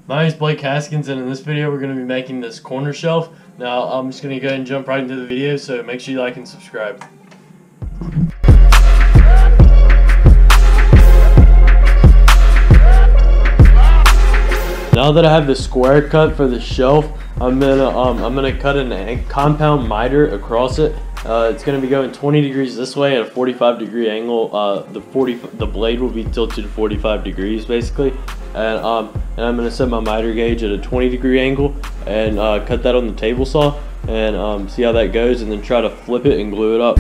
My name is Blake Haskins, and in this video we're going to be making this corner shelf. Now I'm just going to go ahead and jump right into the video, so make sure you like and subscribe. Now that I have the square cut for the shelf, I'm gonna cut a compound miter across it. It's gonna be going 20 degrees this way at a 45-degree angle. The blade will be tilted 45 degrees basically, and I'm gonna set my miter gauge at a 20-degree angle and cut that on the table saw and see how that goes, and then try to flip it and glue it up.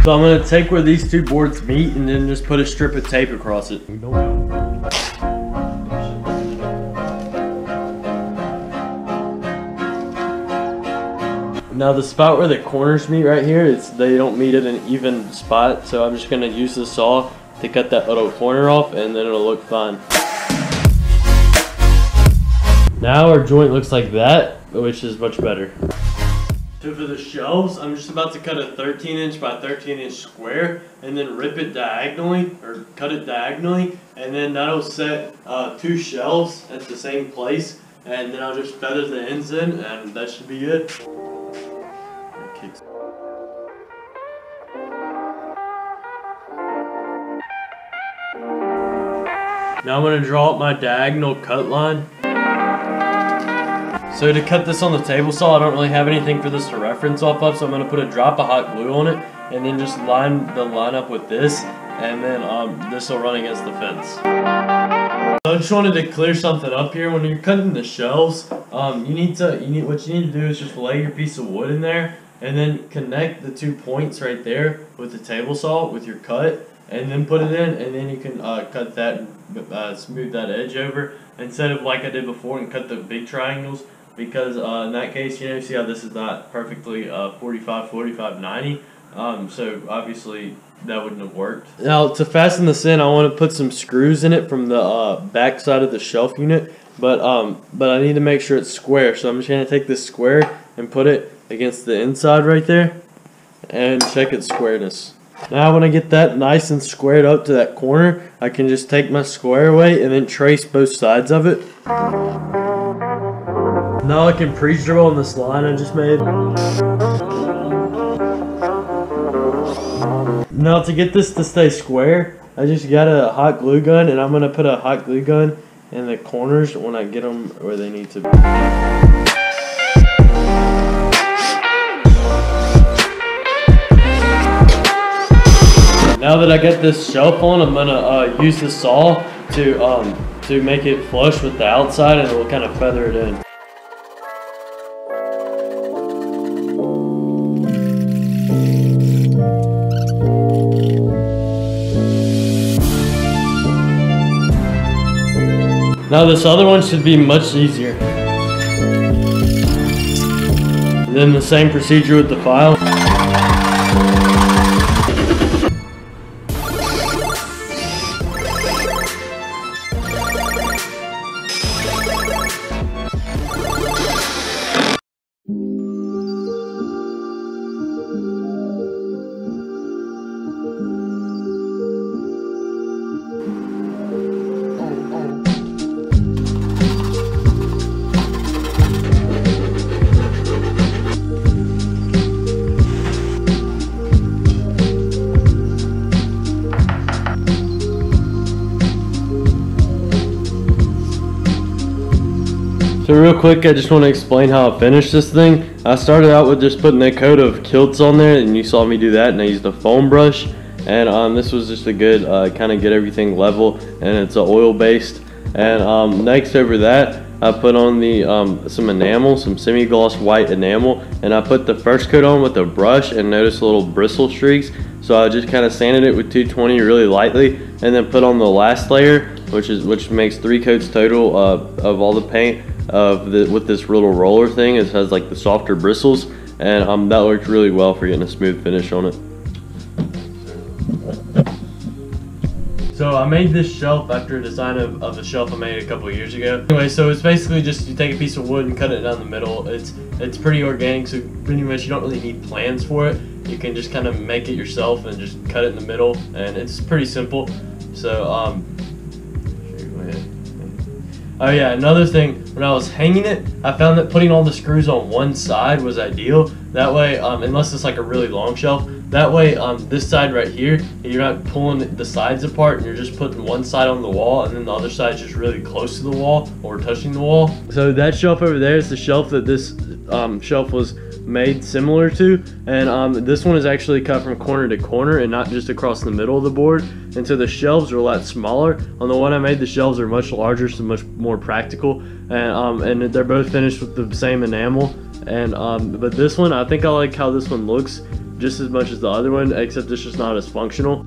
So I'm going to take where these two boards meet and then just put a strip of tape across it. Now the spot where the corners meet right here, they don't meet at an even spot, so I'm just going to use the saw to cut that little corner off, and then it'll look fine. Now our joint looks like that, which is much better. So for the shelves, I'm just about to cut a 13-inch by 13-inch square and then rip it diagonally, or cut it diagonally, and then that'll set two shelves at the same place, and then I'll just feather the ends in, and that should be it. Now I'm going to draw up my diagonal cut line. So to cut this on the table saw, I don't really have anything for this to reference off of, so I'm going to put a drop of hot glue on it and then just line up with this, and then this will run against the fence. So I just wanted to clear something up here. When you're cutting the shelves, what you need to do is just lay your piece of wood in there and then connect the 2 points right there with the table saw with your cut, and then put it in, and then you can cut that and smooth that edge over instead of like I did before and cut the big triangles. Because in that case, you see how this is not perfectly 45, 90. So obviously that wouldn't have worked. Now to fasten this in, I want to put some screws in it from the back side of the shelf unit. But I need to make sure it's square. So I'm just going to take this square and put it against the inside right there and check its squareness. Now when I get that nice and squared up to that corner, I can just take my square away and then trace both sides of it. Now I can pre-drill on this line I just made. Now to get this to stay square, I just got a hot glue gun, and I'm going to put a hot glue gun in the corners when I get them where they need to be. Now that I got this shelf on, I'm going to use the saw to make it flush with the outside, and it will kind of feather it in. Now this other one should be much easier. And then the same procedure with the file. So real quick, I just want to explain how I finished this thing. I started out with just putting a coat of kilz on there, and you saw me do that, and I used a foam brush, and this was just a good kind of get everything level, and it's oil based. And next over that, I put on the some enamel, some semi-gloss white enamel, and I put the first coat on with a brush and noticed little bristle streaks, so I just kind of sanded it with 220 really lightly, and then put on the last layer, which makes 3 coats total of all the paint with this little roller thing. It has like the softer bristles, and that worked really well for getting a smooth finish on it. So I made this shelf after a design of the shelf I made a couple of years ago. Anyway, so it's basically just you take a piece of wood and cut it down the middle. It's pretty organic, so pretty much you don't really need plans for it. you can just kind of make it yourself and just cut it in the middle, and it's pretty simple. So oh yeah, another thing, when I was hanging it, I found that putting all the screws on one side was ideal. That way, unless it's like a really long shelf, that way this side right here, you're not pulling the sides apart, and you're just putting one side on the wall, and then the other side is just really close to the wall or touching the wall. So that shelf over there is the shelf that this shelf was made similar to, and this one is actually cut from corner to corner and not just across the middle of the board, and so the shelves are a lot smaller. On the one I made, the shelves are much larger, so much more practical, and they're both finished with the same enamel. And but this one, I think I like how this one looks just as much as the other one, except it's just not as functional.